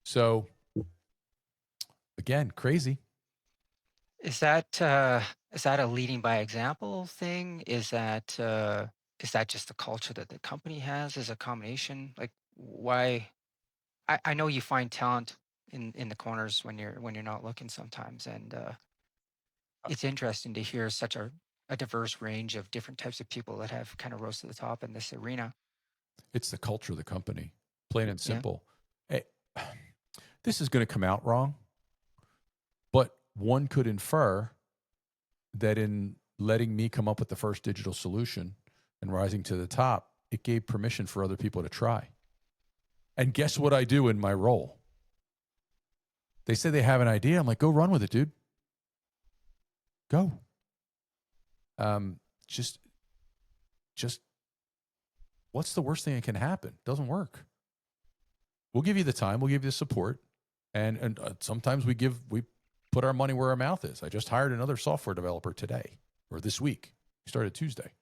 So again, crazy. Is that a leading by example thing? Is that just the culture that the company has? Is a combination? Like why? I know you find talent in the corners when you're not looking sometimes, and it's interesting to hear such a diverse range of different types of people that have kind of rose to the top in this arena. It's the culture of the company, plain and Yeah. simple. Eh, this is going to come out wrong, but one could infer that in letting me come up with the first digital solution and rising to the top, it gave permission for other people to try. And guess what I do in my role? They say they have an idea. I'm like, go run with it, dude. Go. Um, just, just what's the worst thing that can happen? Doesn't work. We'll give you the time. We'll give you the support. And sometimes we put our money where our mouth is. I just hired another software developer today or this week. We started Tuesday.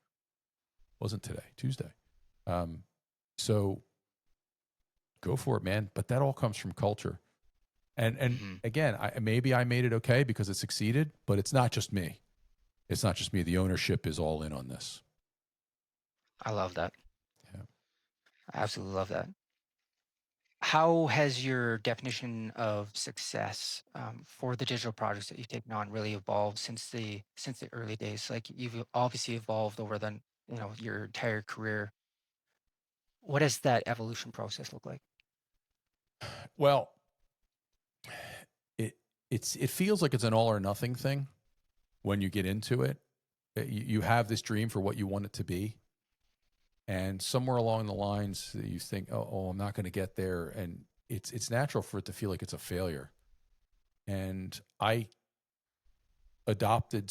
Wasn't today, Tuesday. So go for it, man. But that all comes from culture. And Hmm. again, maybe I made it okay because it succeeded, but it's not just me. It's not just me. The ownership is all in on this. I love that. Yeah. I absolutely love that. How has your definition of success for the digital projects that you've taken on really evolved since the early days? Like you've obviously evolved over your entire career. What does that evolution process look like? Well, it it feels like it's an all or nothing thing when you get into it. You have this dream for what you want it to be, and somewhere along the lines you think, oh, I'm not going to get there, and it's natural for it to feel like it's a failure. And I adopted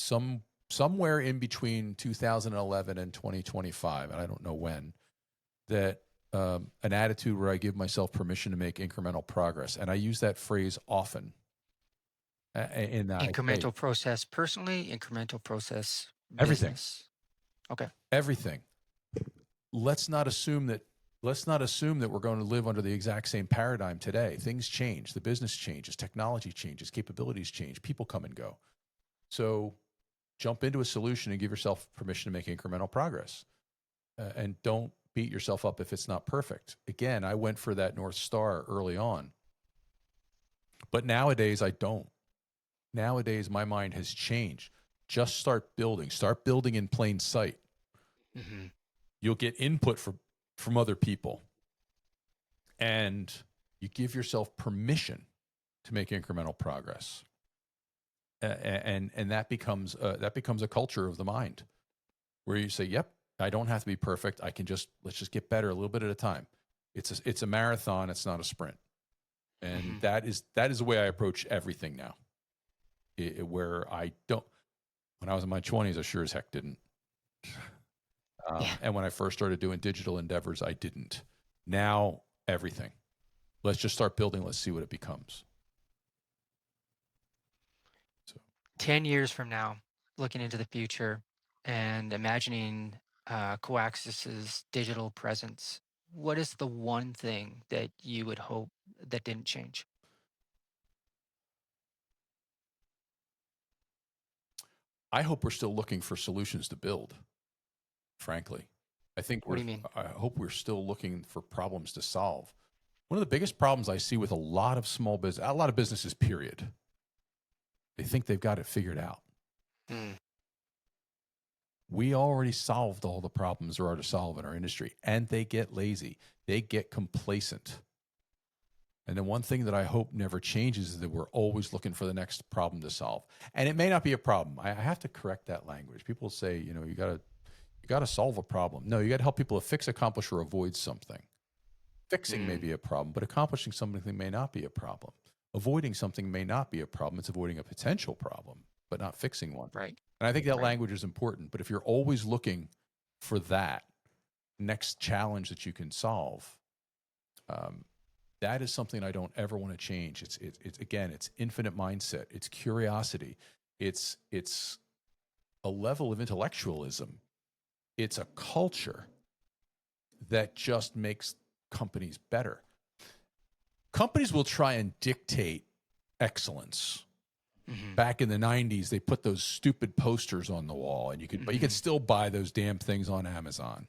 somewhere in between 2011 and 2025, and I don't know when, that an attitude where I give myself permission to make incremental progress, and I use that phrase often. In that I say Incremental process personally, incremental process everything, business. Okay. everything. Let's not assume that. Let's not assume that we're going to live under the exact same paradigm today. Things change, the business changes, technology changes, capabilities change, people come and go. So jump into a solution and give yourself permission to make incremental progress. And don't beat yourself up if it's not perfect. Again, I went for that North Star early on, but nowadays I don't. Nowadays, my mind has changed. Just start building in plain sight. Hmm. You'll get input from other people, and you give yourself permission to make incremental progress. And that becomes a culture of the mind where you say, "Yep, I don't have to be perfect. Let's just get better a little bit at a time. It's a marathon. It's not a sprint." And Hmm. that is the way I approach everything now. Where I don't, when I was in my 20s, I sure as heck didn't. Yeah. And when I first started doing digital endeavors, I didn't. Now everything. Let's just start building. Let's see what it becomes. So 10 years from now, looking into the future and imagining Coaxis's digital presence, what is the one thing that you would hope that didn't change? I hope we're still looking for solutions to build. Frankly, What do you mean? I hope we're still looking for problems to solve. One of the biggest problems I see with a lot of a lot of businesses, period, they think they've got it figured out. Hmm. We already solved all the problems there are to solve in our industry, and they get lazy. They get complacent. And then one thing that I hope never changes is that we're always looking for the next problem to solve. And it may not be a problem. I have to correct that language. People say, you got to solve a problem. No, you got to help people fix, accomplish, or avoid something. Fixing may Mm, be a problem, but accomplishing something may not be a problem. Avoiding something may not be a problem. It's avoiding a potential problem, but not fixing one. right. And I think that Right. language is important. But if you're always looking for that next challenge that you can solve, um, that is something I don't ever want to change. It's again, it's infinite mindset. It's curiosity. It's a level of intellectualism. It's a culture that just makes companies better. Companies will try and dictate excellence. Hmm. Back in the 90s, they put those stupid posters on the wall, and but you could Hmm. still buy those damn things on Amazon.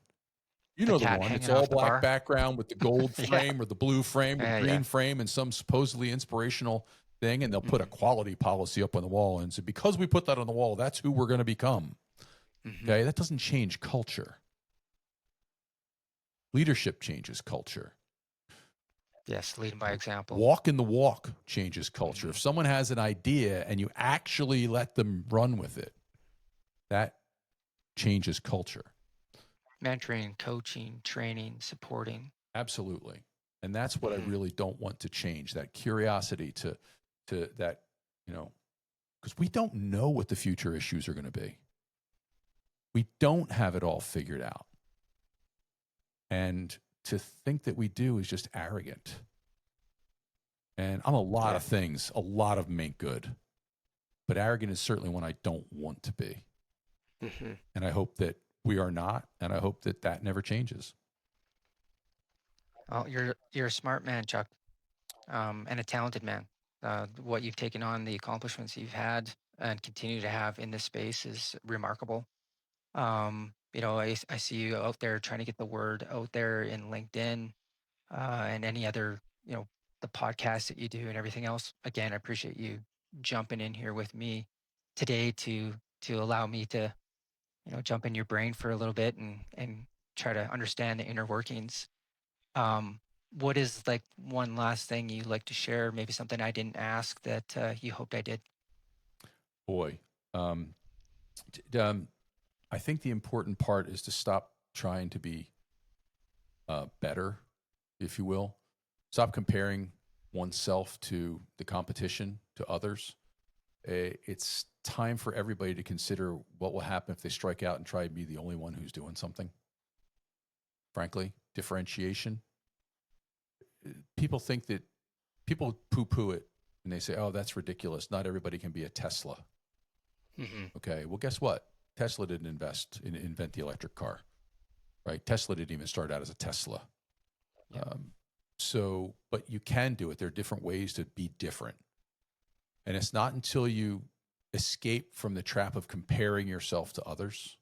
You The know the cat one. It's hanging all off the black bar. background with the gold Yeah. frame or the blue frame or the Yeah. green frame and some supposedly inspirational thing, and they'll put a Hmm. quality policy up on the wall and say, because we put that on the wall, that's who we're going to become. Hmm. Okay, that doesn't change culture. Leadership changes culture. Yes. Leading by example. Walk in the walk changes culture. If Hmm. someone has an idea and you actually let them run with it, that changes culture. Mentoring, coaching, training, supporting. Absolutely. And that's what I Hmm. really don't want to change, that curiosity to that, you know, because we don't know what the future issues are going to be. We don't have it all figured out. And to think that we do is just arrogant. And I'm a lot Yeah. of things, a lot of them ain't good. But arrogant is certainly one I don't want to be. Hmm. And I hope that we are not. And I hope that that never changes. Well, you're a smart man, Chuck, and a talented man. What you've taken on, the accomplishments you've had and continue to have in this space is remarkable. I see you out there trying to get the word out there in LinkedIn, and any other, the podcast that you do and everything else. Again, I appreciate you jumping in here with me today to allow me to, jump in your brain for a little bit and try to understand the inner workings. What is like one last thing you like to share? Maybe something I didn't ask that you hoped I did. Boy, um, I think the important part is to stop trying to be better, if you will. Stop comparing oneself to the competition, to others. It's time for everybody to consider what will happen if they strike out and try to be the only one who's doing something. Frankly, differentiation. People think that people poo poo it and they say, oh, that's ridiculous. Not everybody can be a Tesla. Hmm. Okay. Well, guess what? Tesla didn't invent the electric car, right? Tesla didn't even start out as a Tesla. Yep. Um, but you can do it. There are different ways to be different. And it's not until you escape from the trap of comparing yourself to others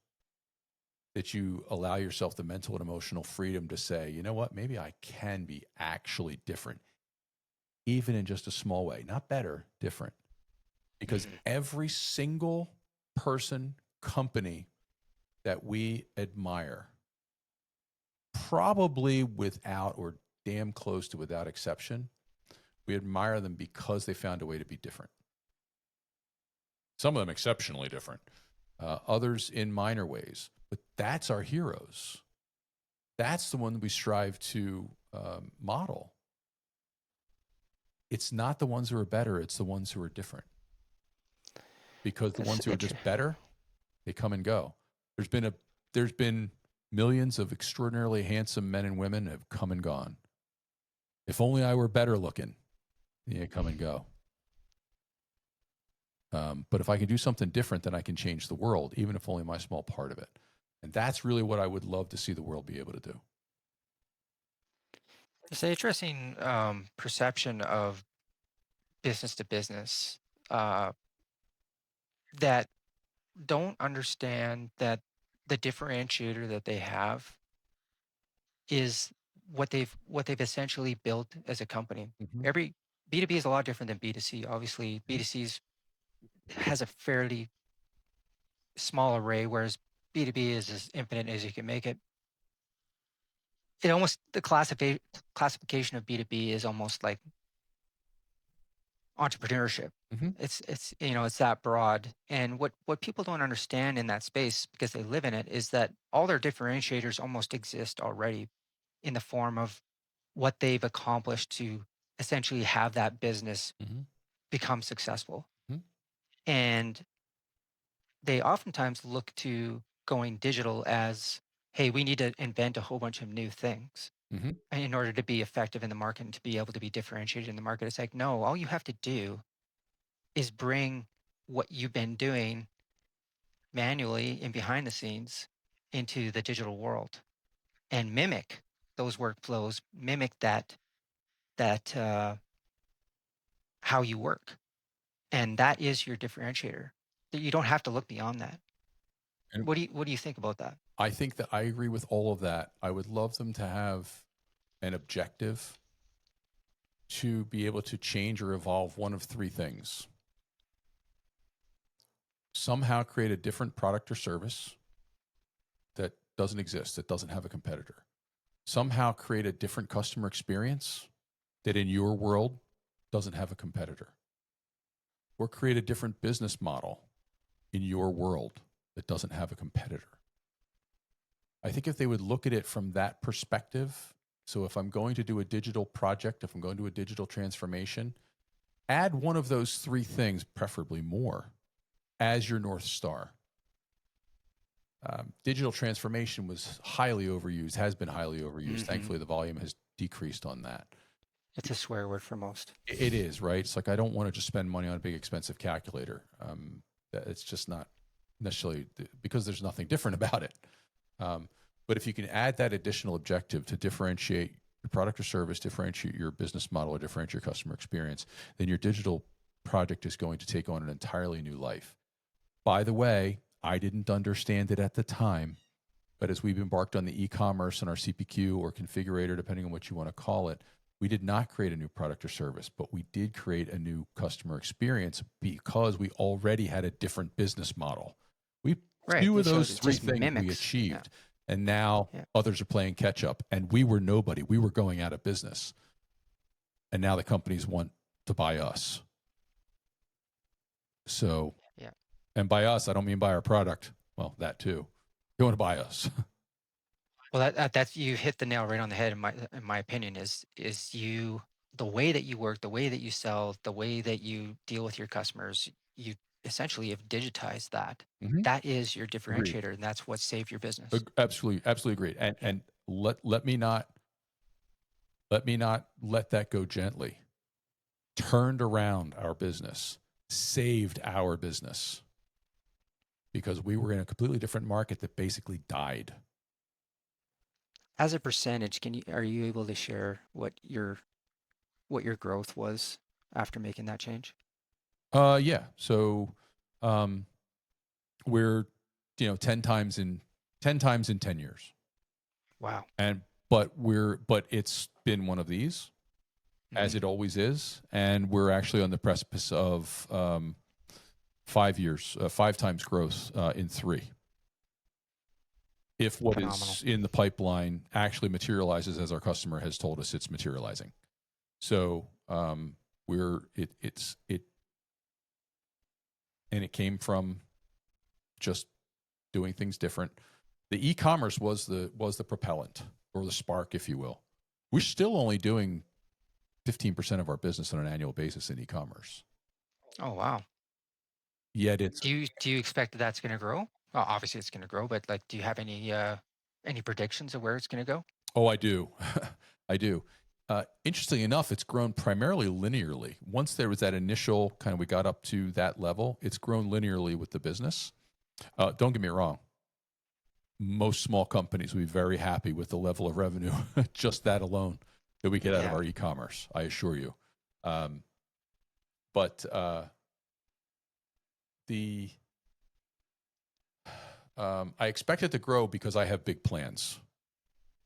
that you allow yourself the mental and emotional freedom to say, you know what, maybe I can be actually different, even in just a small way, not better, different. Because Hmm. every single person, company that we admire, probably without or damn close to without exception, we admire them because they found a way to be different. Some of them exceptionally different, others in minor ways. But that's our heroes. That's the one we strive to model. It's not the ones who are better, it's the ones who are different. Because the ones who are just better, they come and go. There's been millions of extraordinarily handsome men and women have come and gone. If only I were better looking, yeah, come and go. But if I can do something different, then I can change the world, even if only my small part of it. And that's really what I would love to see the world be able to do. It's an interesting perception of business to business, uh, that don't understand that the differentiator that they have is what they've essentially built as a company. Mm-hmm. Every B2B is a lot different than B2C. Obviously, B2C has a fairly small array, whereas B2B is as infinite as you can make it. It almost the classification of B2B is almost like entrepreneurship. Hmm. It's it's that broad. And what people don't understand in that space, because they live in it, is that all their differentiators almost exist already in the form of what they've accomplished to essentially have that business Hmm. become successful. Hmm. And they oftentimes look to going digital as, hey, we need to invent a whole bunch of new things Hmm. in order to be effective in the market and to be able to be differentiated in the market. It's like, no, all you have to do is bring what you've been doing manually and behind the scenes into the digital world and mimic those workflows, mimic that how you work. And that is your differentiator. You don't have to look beyond that. And What do you think about that? I think that I agree with all of that. I would love them to have an objective to be able to change or evolve one of three things: somehow create a different product or service that doesn't exist, that doesn't have a competitor; somehow create a different customer experience that in your world doesn't have a competitor; or create a different business model in your world that doesn't have a competitor. I think if they would look at it from that perspective, so if I'm going to do a digital project, if I'm going to do a digital transformation, add one of those three things, preferably more, as your North Star. Digital transformation was highly overused, has been highly overused. Hmm. Thankfully, the volume has decreased on that. It's a swear word for most. It is, right? It's like I don't want to just spend money on a big expensive calculator. It's just not necessarily because there's nothing different about it. Um, but if you can add that additional objective to differentiate your product or service, differentiate your business model, or differentiate your customer experience, then your digital project is going to take on an entirely new life. By the way, I didn't understand it at the time, but as we've embarked on the e-commerce and our CPQ or configurator, depending on what you want to call it, we did not create a new product or service, but we did create a new customer experience because we already had a different business model. We Right. two of So those it three just things we mimics. Yeah. achieved, and now Yeah. others are playing catch up, and we were nobody. We were going out of business, and now the companies want to buy us. So, Yeah. and by us, I don't mean buy our product. Well, that too. They want to buy us. Well, that's you hit the nail right on the head. In my opinion, is you the way that you work, the way that you sell, the way that you deal with your customers. You essentially have digitized that. Mhm. That is your Agreed. differentiator, and that's what saved your business. Absolutely, absolutely agreed. And Yeah. let me not let that go gently. Turned around our business, saved our business because we were in a completely different market that basically died. As a percentage, are you able to share what your growth was after making that change? Yeah. So, um, we're 10 times in 10 years, Wow. and but it's been one of these, as Hmm. it always is, and we're actually on the precipice of 5 years, 5 times growth in three. If what Phenomenal. is in the pipeline actually materializes as our customer has told us it's materializing. So we're it and it came from just doing things different. The e-commerce was the propellant or the spark, if you will. We're still only doing 15% of our business on an annual basis in e-commerce. Oh, wow. Yet it's Do you expect that that's going to grow? Well, obviously it's going to grow, but like, do you have any predictions of where it's going to go? Oh, I do. I do. Interestingly enough, it's grown primarily linearly. Once there was that initial kind of, we got up to that level, it's grown linearly with the business. Don't get me wrong. Most small companies would be very happy with the level of revenue, just that alone, that we get out of Yeah. our e-commerce. I assure you. Um, but the I expect it to grow because I have big plans.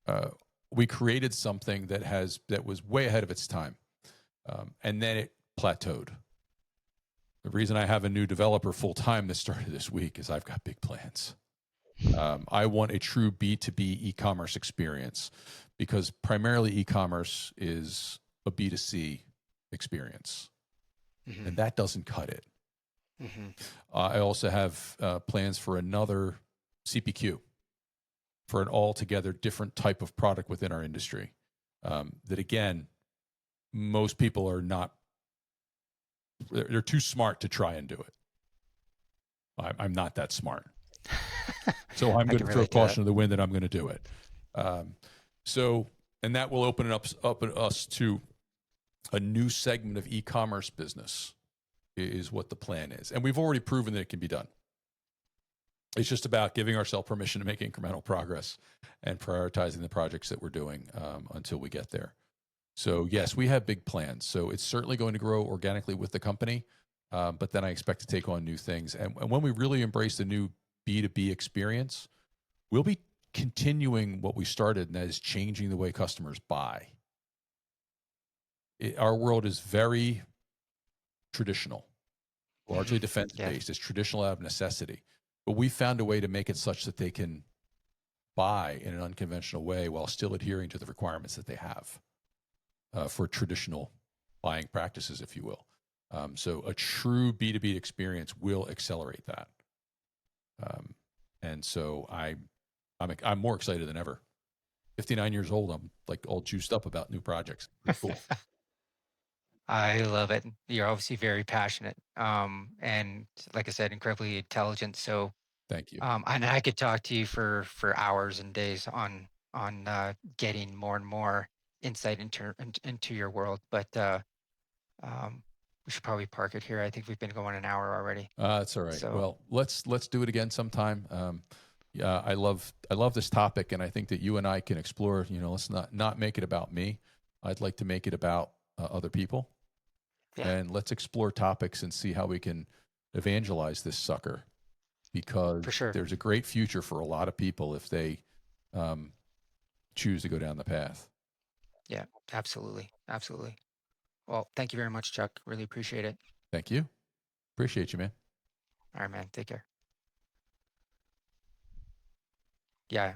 Uh, we created something that was way ahead of its time, and then it plateaued. The reason I have a new developer full time that started this week is I've got big plans. I want a true B2B e-commerce experience because primarily e-commerce is a B2C experience. Hmm. and that doesn't cut it. Hmm. I also have plans for another CPQ for an altogether different type of product within our industry. That again, most people are not, they're too smart to try and do it. I'm not that smart. So I'm I going can to throw relate to that. caution to the wind that I'm going to do it. Um, so, and that will open up us to a new segment of e-commerce business is what the plan is. And we've already proven that it can be done. It's just about giving ourselves permission to make incremental progress and prioritizing the projects that we're doing until we get there. So Yeah, yes, we have big plans. So it's certainly going to grow organically with the company, but then I expect to take on new things. And when we really embrace the new B2B experience, we'll be continuing what we started, and that is changing the way customers buy. Our world is very traditional, largely hmm, defense yeah, based. It's traditional out of necessity, but we found a way to make it such that they can buy in an unconventional way while still adhering to the requirements that they have for traditional buying practices, if you will. So a true B2B experience will accelerate that. Um, and so I'm more excited than ever. 59 years old, I'm like all juiced up about new projects. Pretty cool. I love it. You're obviously very passionate, and like I said, incredibly intelligent. So, Thank you. and I could talk to you for hours and days on getting more and more insight into your world. But um, we should probably park it here. I think we've been going an hour already. That's all right. So Well, let's do it again sometime. Yeah, I love this topic, and I think that you and I can explore. You know, let's not make it about me. I'd like to make it about other people, yeah, and let's explore topics and see how we can evangelize this sucker for because sure. there's a great future for a lot of people if they um, choose to go down the path. Yeah, absolutely, absolutely. Well, thank you very much, Chuck. Really appreciate it. Thank you. Appreciate you, man. All right, man. Take care. Yeah.